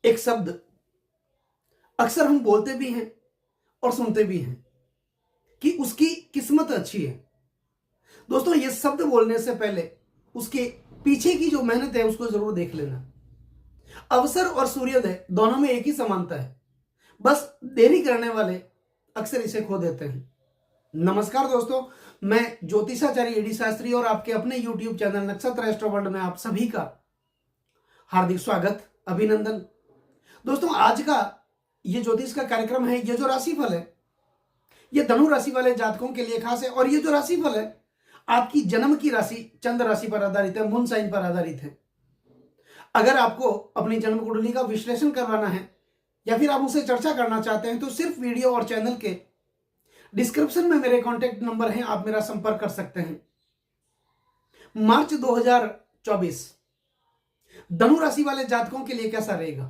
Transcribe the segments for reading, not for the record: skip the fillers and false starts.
एक शब्द अक्सर हम बोलते भी हैं और सुनते भी हैं कि उसकी किस्मत अच्छी है। दोस्तों, ये शब्द बोलने से पहले उसके पीछे की जो मेहनत है उसको जरूर देख लेना। अवसर और सूर्योदय दोनों में एक ही समानता है, बस देरी करने वाले अक्सर इसे खो देते हैं। नमस्कार दोस्तों, मैं ज्योतिषाचार्य एडी शास्त्री और आपके अपने YouTube चैनल नक्षत्र एस्ट्रो वर्ल्ड में आप सभी का हार्दिक स्वागत, अभिनंदन। दोस्तों, आज का ये ज्योतिष का कार्यक्रम है। ये जो राशिफल है ये धनु राशि वाले जातकों के लिए खास है और ये जो राशिफल है आपकी जन्म की राशि चंद्र राशि पर आधारित है, मून साइन पर आधारित है। अगर आपको अपनी जन्म कुंडली का विश्लेषण करवाना है या फिर आप उसे चर्चा करना चाहते हैं तो सिर्फ वीडियो और चैनल के डिस्क्रिप्शन में मेरे कॉन्टेक्ट नंबर हैं, आप मेरा संपर्क कर सकते हैं। मार्च 2024 धनु राशि वाले जातकों के लिए कैसा रहेगा?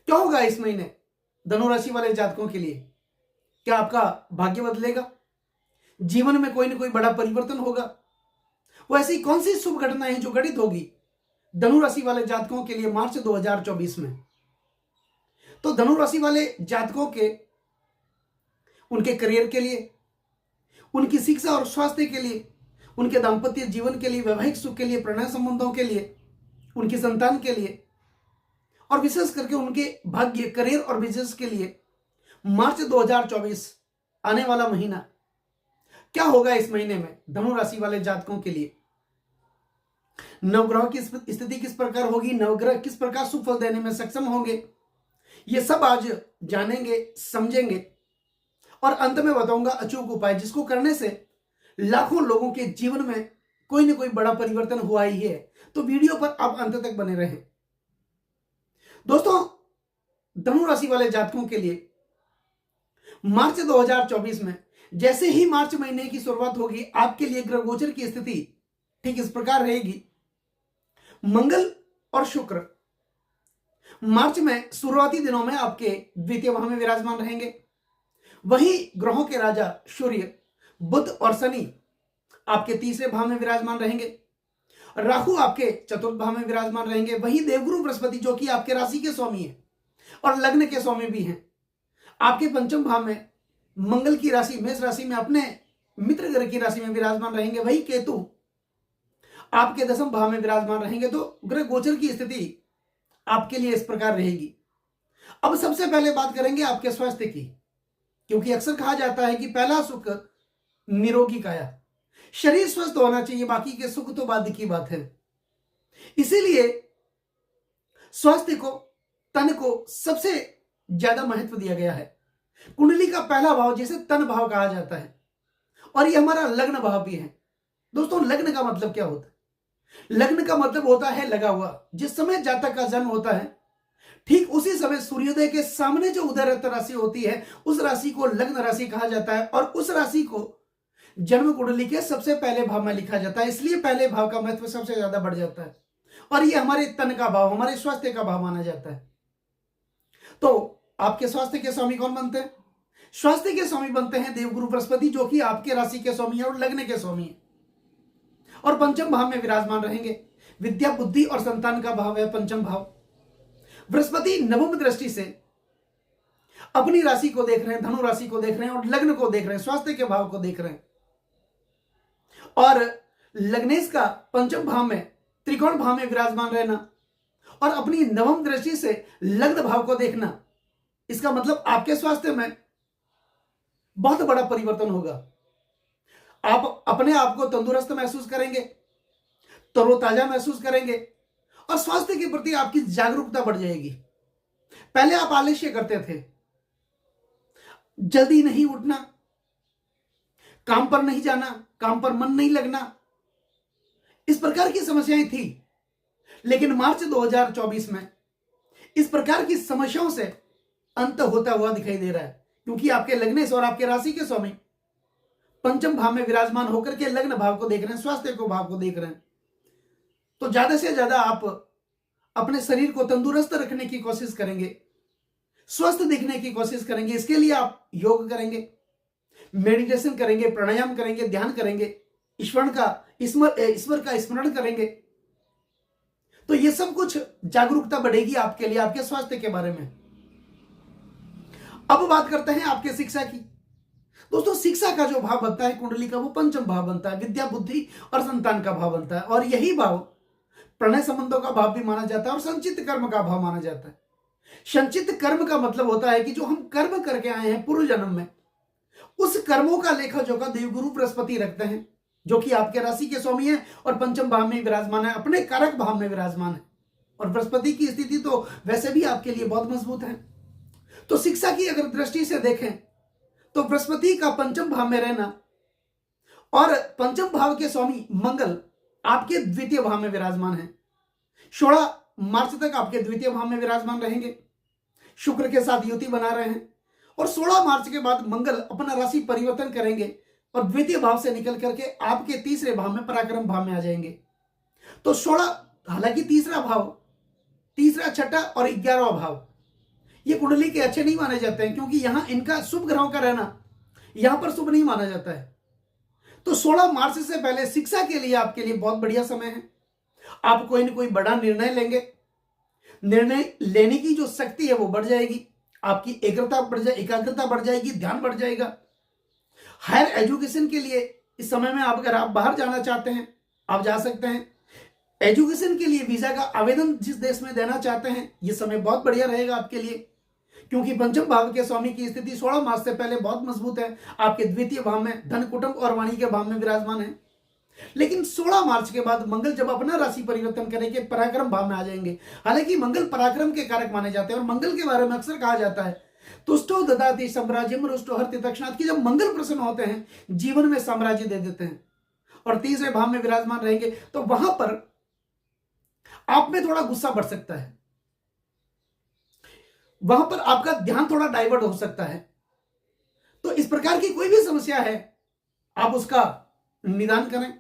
क्या होगा इस महीने धनु राशि वाले जातकों के लिए? क्या आपका भाग्य बदलेगा? जीवन में कोई ना कोई बड़ा परिवर्तन होगा? वो ऐसी कौन सी शुभ घटनाएं हैं जो घटित होगी धनु राशि वाले जातकों के लिए मार्च 2024 में? तो धनु राशि वाले जातकों के उनके करियर के लिए, उनकी शिक्षा और स्वास्थ्य के लिए, उनके दाम्पत्य जीवन के लिए, वैवाहिक सुख के लिए, प्रणय संबंधों के लिए, उनकी संतान के लिए और विशेष करके उनके भाग्य, करियर और बिजनेस के लिए मार्च 2024 आने वाला महीना क्या होगा? इस महीने में धनु राशि वाले जातकों के लिए नवग्रह की स्थिति किस प्रकार होगी, नवग्रह किस प्रकार शुभ फल देने में सक्षम होंगे, ये सब आज जानेंगे, समझेंगे और अंत में बताऊंगा अचूक उपाय जिसको करने से लाखों लोगों के जीवन में कोई ना कोई बड़ा परिवर्तन हुआ ही है। तो वीडियो पर आप अंत तक बने रहें। दोस्तों, धनु राशि वाले जातकों के लिए मार्च 2024 में जैसे ही मार्च महीने की शुरुआत होगी आपके लिए ग्रह गोचर की स्थिति ठीक इस प्रकार रहेगी। मंगल और शुक्र मार्च में शुरुआती दिनों में आपके द्वितीय भाव में विराजमान रहेंगे। वहीं ग्रहों के राजा सूर्य, बुध और शनि आपके तीसरे भाव में विराजमान रहेंगे। राहु आपके चतुर्थ भाव में विराजमान रहेंगे। वहीं देवगुरु बृहस्पति जो कि आपके राशि के स्वामी है और लग्न के स्वामी भी हैं, आपके पंचम भाव में मंगल की राशि मेष राशि में अपने मित्र ग्रह की राशि में विराजमान रहेंगे। वही केतु आपके दसम भाव में विराजमान रहेंगे। तो ग्रह गोचर की स्थिति आपके लिए इस प्रकार रहेगी। अब सबसे पहले बात करेंगे आपके स्वास्थ्य की, क्योंकि अक्सर कहा जाता है कि पहला सुख निरोगी काया, शरीर स्वस्थ होना चाहिए, बाकी के सुख तो बाद की बात है। इसीलिए स्वास्थ्य को, तन को सबसे ज्यादा महत्व दिया गया है। कुंडली का पहला भाव जिसे तन भाव कहा जाता है और ये हमारा लग्न भाव भी है। दोस्तों, लग्न का मतलब क्या होता है? लग्न का मतलब होता है लगा हुआ। जिस समय जातक का जन्म होता है ठीक उसी समय सूर्योदय के सामने जो उदयरत राशि होती है उस राशि को लग्न राशि कहा जाता है और उस राशि को जन्म कुंडली के सबसे पहले भाव में लिखा जाता है। इसलिए पहले भाव का महत्व सबसे ज्यादा बढ़ जाता है और ये हमारे तन का भाव, हमारे स्वास्थ्य का भाव माना जाता है। तो आपके स्वास्थ्य के स्वामी कौन बनते हैं? स्वास्थ्य के स्वामी बनते हैं देवगुरु बृहस्पति जो कि आपके राशि के स्वामी है और लग्न के स्वामी है और पंचम भाव में विराजमान रहेंगे। विद्या, बुद्धि और संतान का भाव है पंचम भाव। बृहस्पति नवम दृष्टि से अपनी राशि को देख रहे हैं, धनु राशि को देख रहे हैं और लग्न को देख रहे हैं, स्वास्थ्य के भाव को देख रहे हैं। और लग्नेश का पंचम भाव में, त्रिकोण भाव में विराजमान रहना और अपनी नवम दृष्टि से लग्न भाव को देखना, इसका मतलब आपके स्वास्थ्य में बहुत बड़ा परिवर्तन होगा। आप अपने आप को तंदुरुस्त महसूस करेंगे, तरोताजा महसूस करेंगे और स्वास्थ्य के प्रति आपकी जागरूकता बढ़ जाएगी। पहले आप आलस्य करते थे, जल्दी नहीं उठना, काम पर नहीं जाना, काम पर मन नहीं लगना, इस प्रकार की समस्याएं थी। लेकिन मार्च 2024 में इस प्रकार की समस्याओं से अंत होता हुआ दिखाई दे रहा है, क्योंकि आपके लग्नेश और आपके राशि के स्वामी पंचम भाव में विराजमान होकर के लग्न भाव को देख रहे हैं, स्वास्थ्य को भाव को देख रहे हैं। तो ज्यादा से ज्यादा आप अपने शरीर को तंदुरुस्त रखने की कोशिश करेंगे, स्वस्थ दिखने की कोशिश करेंगे। इसके लिए आप योग करेंगे, मेडिटेशन करेंगे, प्राणायाम करेंगे, ध्यान करेंगे, ईश्वर का स्मरण करेंगे। तो ये सब कुछ जागरूकता बढ़ेगी आपके लिए, आपके स्वास्थ्य के बारे में। अब बात करते हैं आपके शिक्षा की। दोस्तों, शिक्षा का जो भाव बनता है कुंडली का, वो पंचम भाव बनता है, विद्या बुद्धि और संतान का भाव बनता है। और यही भाव प्रणय संबंधों का भाव भी माना जाता है और संचित कर्म का भाव माना जाता है। संचित कर्म का मतलब होता है कि जो हम कर्म करके आए हैं पूर्व जन्म में, उस कर्मों का लेखा जोखा देवगुरु बृहस्पति रखते हैं, जो कि आपके राशि के स्वामी है और पंचम भाव में विराजमान है, अपने कारक भाव में विराजमान है। और बृहस्पति की स्थिति तो वैसे भी आपके लिए बहुत मजबूत है। तो शिक्षा की अगर दृष्टि से देखें तो बृहस्पति का पंचम भाव में रहना और पंचम भाव के स्वामी मंगल आपके द्वितीय भाव में विराजमान है। 16 मार्च तक आपके द्वितीय भाव में विराजमान रहेंगे, शुक्र के साथ युति बना रहे हैं। और 16 मार्च के बाद मंगल अपना राशि परिवर्तन करेंगे और द्वितीय भाव से निकल करके आपके तीसरे भाव में पराक्रम भाव में आ जाएंगे। तो 16, हालांकि तीसरा भाव, तीसरा, छठा और 11वां भाव ये कुंडली के अच्छे नहीं माने जाते हैं, क्योंकि यहां इनका शुभ ग्रहों का रहना यहां पर शुभ नहीं माना जाता है। तो 16 मार्च से पहले शिक्षा के लिए आपके लिए बहुत बढ़िया समय है। आप कोई ना कोई बड़ा निर्णय लेंगे, निर्णय लेने की जो शक्ति है वो बढ़ जाएगी, आपकी एकाग्रता बढ़ जाएगी, ध्यान बढ़ जाएगा। हायर एजुकेशन के लिए इस समय में अगर आप बाहर जाना चाहते हैं आप जा सकते हैं। एजुकेशन के लिए वीजा का आवेदन जिस देश में देना चाहते हैं, ये समय बहुत बढ़िया रहेगा आपके लिए, क्योंकि पंचम भाव के स्वामी की स्थिति 16 मार्च से पहले बहुत मजबूत है। आपके द्वितीय भाव में धन, कुटुंब और वाणी के भाव में विराजमान है। लेकिन 16 मार्च के बाद मंगल जब अपना राशि परिवर्तन करेंगे, पराक्रम भाव में आ जाएंगे। हालांकि मंगल पराक्रम के कारक माने जाते हैं और मंगल के बारे में अक्सर कहा जाता है तुष्टो ददाति साम्राज्यम रुष्टो हरति दक्षिणात्, की जब मंगल प्रसन्न होते हैं जीवन में साम्राज्य दे देते हैं। और तीसरे भाव में विराजमान रहेंगे तो वहां पर आप में थोड़ा गुस्सा बढ़ सकता है, वहां पर आपका ध्यान थोड़ा डाइवर्ट हो सकता है। तो इस प्रकार की कोई भी समस्या है आप उसका निदान करें,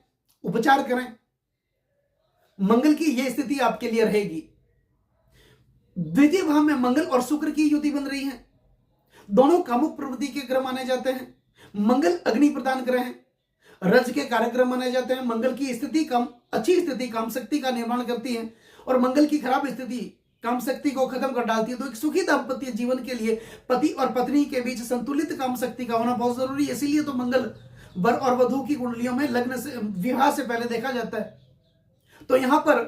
उपचार करें। मंगल की यह स्थिति आपके लिए रहेगी। द्वितीय भाव में मंगल और शुक्र की युति बन रही है। दोनों कामुक प्रवृत्ति के ग्रह माने जाते हैं। मंगल अग्नि प्रदान ग्रह है, रज के कार्यक्रम माने जाते हैं। मंगल की स्थिति अच्छी स्थिति काम शक्ति का निर्माण करती है और मंगल की खराब स्थिति काम शक्ति को खत्म कर डालती है। तो एक सुखी दाम्पत्य जीवन के लिए पति और पत्नी के बीच संतुलित काम शक्ति का होना बहुत जरूरी है। इसीलिए तो मंगल वर और वधू की कुंडलियों में लग्न से, विवाह से पहले देखा जाता है। तो यहां पर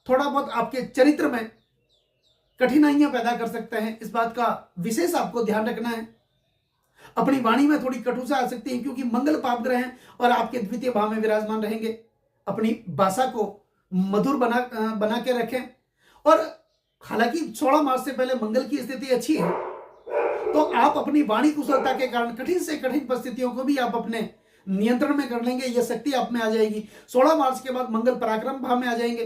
थोड़ा बहुत आपके चरित्र में कठिनाइयां पैदा कर सकते हैं, इस बात का विशेष आपको ध्यान रखना है। अपनी वाणी में थोड़ी कटुता आ सकती है, क्योंकि मंगल पाप ग्रह हैं और आपके द्वितीय भाव में विराजमान रहेंगे। अपनी भाषा को मधुर बना के रखें। और हालांकि 16 मार्च से पहले मंगल की स्थिति अच्छी है, तो आप अपनी वाणी कुशलता के कारण कठिन से कठिन परिस्थितियों को भी आप अपने नियंत्रण में कर लेंगे। यह शक्ति आप में आ जाएगी। 16 मार्च के बाद मंगल पराक्रम भाव में आ जाएंगे,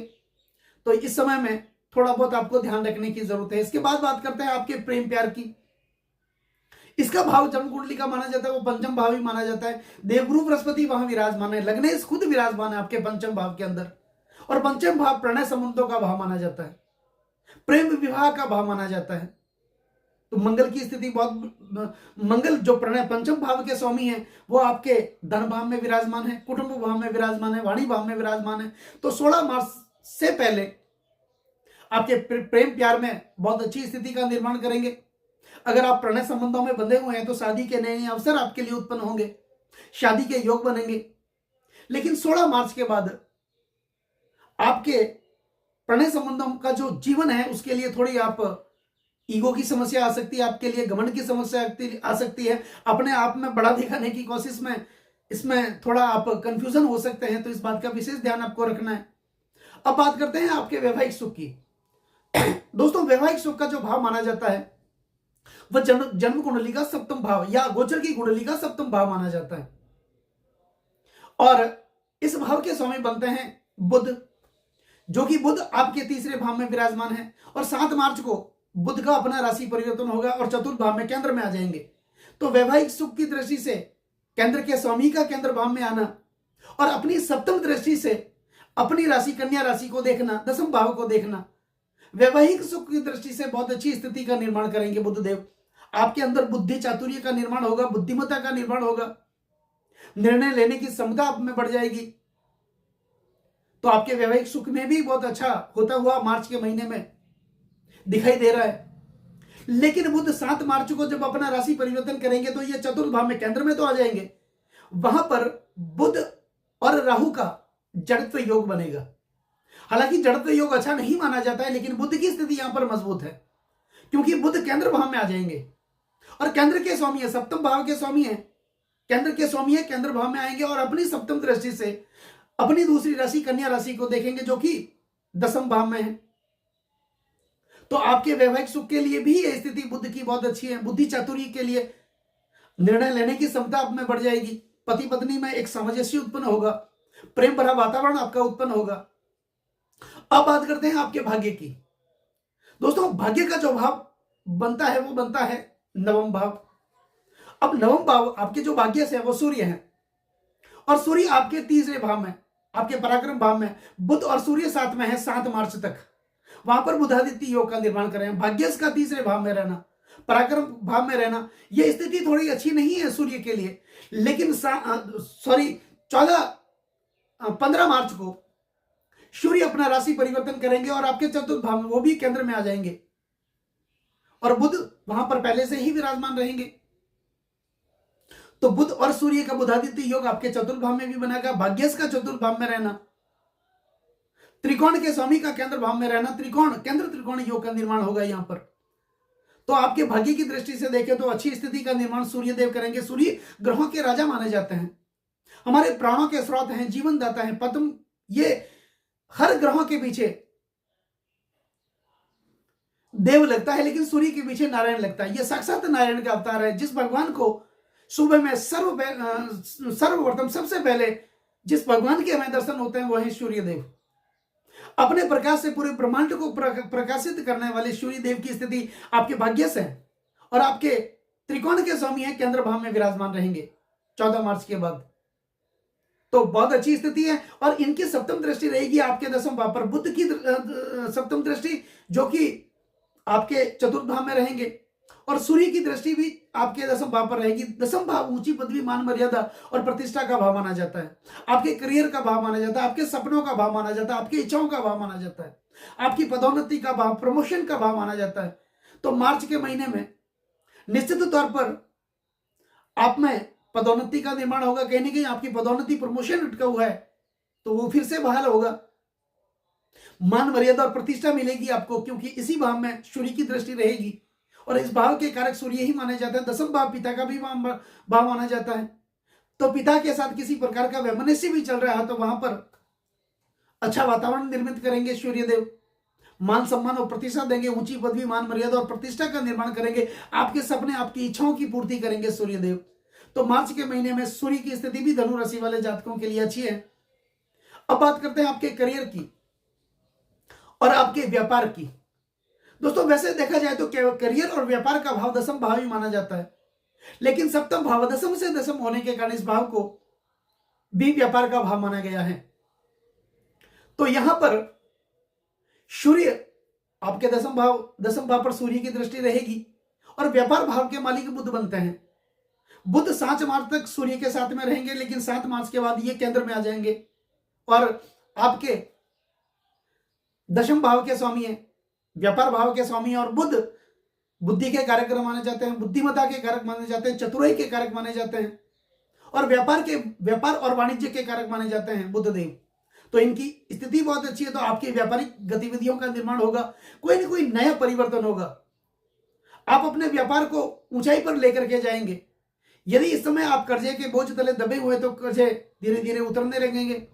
तो इस समय में थोड़ा बहुत आपको ध्यान रखने की जरूरत है। इसके बाद बात करते हैं आपके प्रेम प्यार की। इसका भाव जन्म कुंडली का माना जाता है, वो पंचम भाव ही माना जाता है। देवगुरु बृहस्पति वहां विराजमान है, लग्नेश खुद विराजमान है आपके पंचम भाव के अंदर। और पंचम भाव प्रणय संबंधों का भाव माना जाता है, प्रेम विवाह का भाव माना जाता है। तो मंगल की स्थिति बहुत, मंगल जो प्रणय पंचम भाव के स्वामी है वो आपके धन भाव में विराजमान है, कुटुंब भाव में विराजमान है, वाणी भाव में विराजमान है। तो 16 मार्च से पहले आपके प्रेम प्यार में बहुत अच्छी स्थिति का निर्माण करेंगे। अगर आप प्रणय संबंधों में बंधे हुए हैं तो शादी के नए नए अवसर आपके लिए उत्पन्न होंगे, शादी के योग बनेंगे। लेकिन 16 मार्च के बाद आपके प्रणय संबंधों का जो जीवन है उसके लिए थोड़ी आप ईगो की समस्या आ सकती है, आपके लिए घमंड की समस्या आ सकती है। अपने आप में बड़ा दिखाने की कोशिश में इसमें थोड़ा आप कंफ्यूजन हो सकते हैं, तो इस बात का विशेष ध्यान आपको रखना है। अब बात करते हैं आपके वैवाहिक सुख की। दोस्तों, वैवाहिक सुख का जो भाव माना जाता है वह जन्म कुंडली का सप्तम भाव या गोचर की कुंडली का सप्तम भाव माना जाता है। और इस भाव के स्वामी बनते हैं बुध, जो कि बुध आपके तीसरे भाव में विराजमान है। और 7 मार्च को बुध का अपना राशि परिवर्तन होगा और चतुर्थ भाव में केंद्र में आ जाएंगे। तो वैवाहिक सुख की दृष्टि से केंद्र के स्वामी का केंद्र भाव में आना और अपनी सप्तम दृष्टि से अपनी राशि कन्या राशि को देखना, दसम भाव को देखना, वैवाहिक सुख की दृष्टि से बहुत अच्छी स्थिति का निर्माण करेंगे बुधदेव। आपके अंदर बुद्धि चातुर्य का निर्माण होगा, बुद्धिमत्ता का निर्माण होगा, निर्णय लेने की क्षमता आप में बढ़ जाएगी। तो आपके वैवाहिक सुख में भी बहुत अच्छा होता हुआ मार्च के महीने में दिखाई दे रहा है। लेकिन बुध 7 मार्च को जब अपना राशि परिवर्तन करेंगे तो ये चतुर्थ भाव में केंद्र में तो आ जाएंगे, वहां पर बुध और राहु का जड़त्व योग बनेगा। हालांकि जड़त्व योग अच्छा नहीं माना जाता है, लेकिन बुध की स्थिति यहां पर मजबूत है, क्योंकि बुध केंद्र भाव में आ जाएंगे और केंद्र के स्वामी है, सप्तम भाव के स्वामी है, केंद्र के स्वामी है, केंद्र भाव में आएंगे और अपनी सप्तम दृष्टि से अपनी दूसरी राशि कन्या राशि को देखेंगे, जो कि दसम भाव में है। तो आपके वैवाहिक सुख के लिए भी यह स्थिति बुध की बहुत अच्छी है। बुद्धि चातुर्य के लिए निर्णय लेने की क्षमता आप में बढ़ जाएगी, पति पत्नी में एक सामंजस्य उत्पन्न होगा, प्रेम भरा वातावरण आपका उत्पन्न होगा। अब बात करते हैं आपके भाग्य की। दोस्तों, भाग्य का जो भाव बनता है वो बनता है नवम भाव। अब नवम भाव आपके जो भाग्य से है वो सूर्य है, और सूर्य आपके तीसरे भाव में, आपके पराक्रम भाव में। बुध और सूर्य साथ में है 7 मार्च तक, वहां पर बुधादित्य योग का निर्माण कर रहे हैं। भाग्यस का तीसरे भाव में रहना, पराक्रम भाव में रहना, यह स्थिति थोड़ी अच्छी नहीं है सूर्य के लिए। लेकिन 15 मार्च को सूर्य अपना राशि परिवर्तन करेंगे और आपके चतुर्थ भाव में, वो भी केंद्र में आ जाएंगे, और बुध वहां पर पहले से ही विराजमान रहेंगे। तो बुध और सूर्य का बुधादित्य योग आपके चतुर्थ भाव में भी बनेगा। भाग्यस का चतुर्थ भाव में रहना, त्रिकोण के स्वामी का केंद्र भाव में रहना, त्रिकोण केंद्र त्रिकोण योग का निर्माण होगा यहां पर। तो आपके भाग्य की दृष्टि से देखें तो अच्छी स्थिति का निर्माण सूर्य देव करेंगे। सूर्य ग्रहों के राजा माने जाते हैं, हमारे प्राणों के स्रोत हैं, जीवन दाता है, पद्म। ये हर ग्रहों के पीछे देव लगता है, लेकिन सूर्य के पीछे नारायण लगता है। यह साक्षात नारायण का अवतार है, जिस भगवान को सुबह में सर्वप्रथम सबसे पहले जिस भगवान के हमें दर्शन होते हैं वो है सूर्य देव। अपने प्रकाश से पूरे ब्रह्मांड को प्रकाशित करने वाले सूर्य देव की स्थिति आपके भाग्य से है, और आपके त्रिकोण के स्वामी है, केंद्र भाव में विराजमान रहेंगे 14 मार्च के बाद। तो बहुत अच्छी स्थिति है, और इनकी सप्तम दृष्टि रहेगी आपके दसम भाव पर। बुध की सप्तम दृष्टि जो कि आपके चतुर्थ भाव में रहेंगे, और सूर्य की दृष्टि भी आपके दसम भाव पर रहेगी। दसम भाव ऊंची पदवी, मान मर्यादा और प्रतिष्ठा का भाव माना जाता है, आपके करियर का भाव माना जाता है, आपके सपनों का भाव माना जाता है, आपकी इच्छाओं का भाव माना जाता है, आपकी पदोन्नति का भाव, प्रमोशन का भाव माना जाता है। तो मार्च के महीने में निश्चित तौर पर आप में पदोन्नति का निर्माण होगा। कहीं ना कहीं आपकी पदोन्नति, प्रमोशन अटका हुआ है तो वो फिर से बहाल होगा। मान मर्यादा और प्रतिष्ठा मिलेगी आपको, क्योंकि इसी भाव में सूर्य की दृष्टि रहेगी, और इस भाव के कारक सूर्य ही माने जाते हैं। दसम भाव पिता का भी भाव माना जाता है। तो पिता के साथ किसी प्रकार का वैमनस्य भी चल रहा है तो वहां पर अच्छा वातावरण निर्मित करेंगे सूर्य देव, मान सम्मान और प्रतिष्ठा देंगे, ऊंची पदवी, मान मर्यादा और प्रतिष्ठा का निर्माण करेंगे, आपके सपने, आपकी इच्छाओं की पूर्ति करेंगे सूर्य देव। तो मार्च के महीने में सूर्य की स्थिति भी धनु राशि वाले जातकों के लिए अच्छी है। अब बात करते हैं आपके करियर की और आपके व्यापार की। दोस्तों, वैसे देखा जाए तो करियर और व्यापार का भाव दसम भाव ही माना जाता है, लेकिन सप्तम भाव दसम से दसम होने के कारण इस भाव को भी व्यापार का भाव माना गया है। तो यहां पर सूर्य आपके दसम भाव पर सूर्य की दृष्टि रहेगी, और व्यापार भाव के मालिक बुध बनते हैं। बुध 7 मार्च तक सूर्य के साथ में रहेंगे, लेकिन 7 मार्च के बाद ये केंद्र में आ जाएंगे, और आपके दशम भाव के स्वामी है, व्यापार भाव के स्वामी है। और बुध बुद्धि के कारक माने जाते हैं, बुद्धिमत्ता के कारक माने जाते हैं, चतुराई के कारक माने जाते हैं, और व्यापार और वाणिज्य के कारक माने जाते हैं बुध देव। तो इनकी स्थिति बहुत अच्छी है। तो आपकी व्यापारिक गतिविधियों का निर्माण होगा, कोई ना कोई नया परिवर्तन होगा, आप अपने व्यापार को ऊंचाई पर लेकर के जाएंगे। यदि इस समय आप कर्जे के बोझ तले दबे हुए तो कर्जे धीरे धीरे उतरने लगेंगे।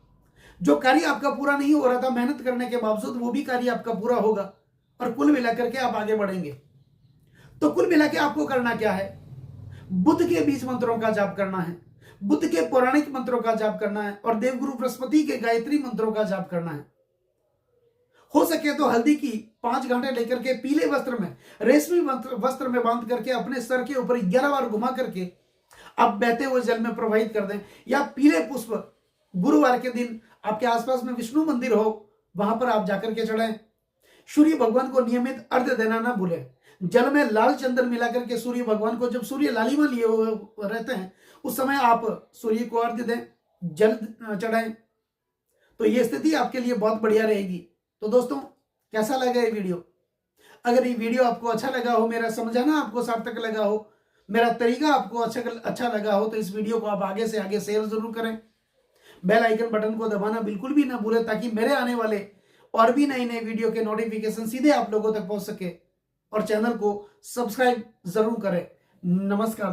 जो कार्य आपका पूरा नहीं हो रहा था मेहनत करने के बावजूद, वो भी कार्य आपका पूरा होगा, और कुल मिलाकर के आप आगे बढ़ेंगे। तो कुल मिला के आपको करना क्या है? बुद्ध के 20 मंत्रों का जाप करना है, बुद्ध के पौराणिक मंत्रों का जाप करना है, और देवगुरु बृहस्पति के गायत्री मंत्रों का जाप करना है। हो सके तो हल्दी की 5 घंटे लेकर के पीले वस्त्र में, रेशमी वस्त्र में बांध करके अपने सर के ऊपर 11 बार घुमा करके आप बहते हुए जल में प्रवाहित कर दें, या पीले पुष्प गुरुवार के दिन आपके आसपास में विष्णु मंदिर हो वहां पर आप जाकर के चढ़ाएं। सूर्य भगवान को नियमित अर्घ्य देना ना भूलें। जल में लाल चंदन मिलाकर के सूर्य भगवान को, जब सूर्य लालिमा लिए हुए रहते हैं उस समय आप सूर्य को अर्घ्य दें, जल चढ़ाएं। तो ये स्थिति आपके लिए बहुत बढ़िया रहेगी। तो दोस्तों, कैसा लगा ये वीडियो? अगर ये वीडियो आपको अच्छा लगा हो, मेरा समझाना आपको सार्थक लगा हो, मेरा तरीका आपको अच्छा लगा हो, तो इस वीडियो को आप आगे से आगे शेयर जरूर करें। बेल आइकन बटन को दबाना बिल्कुल भी ना भूलें, ताकि मेरे आने वाले और भी नए नए वीडियो के नोटिफिकेशन सीधे आप लोगों तक पहुंच सके। और चैनल को सब्सक्राइब जरूर करें। नमस्कार।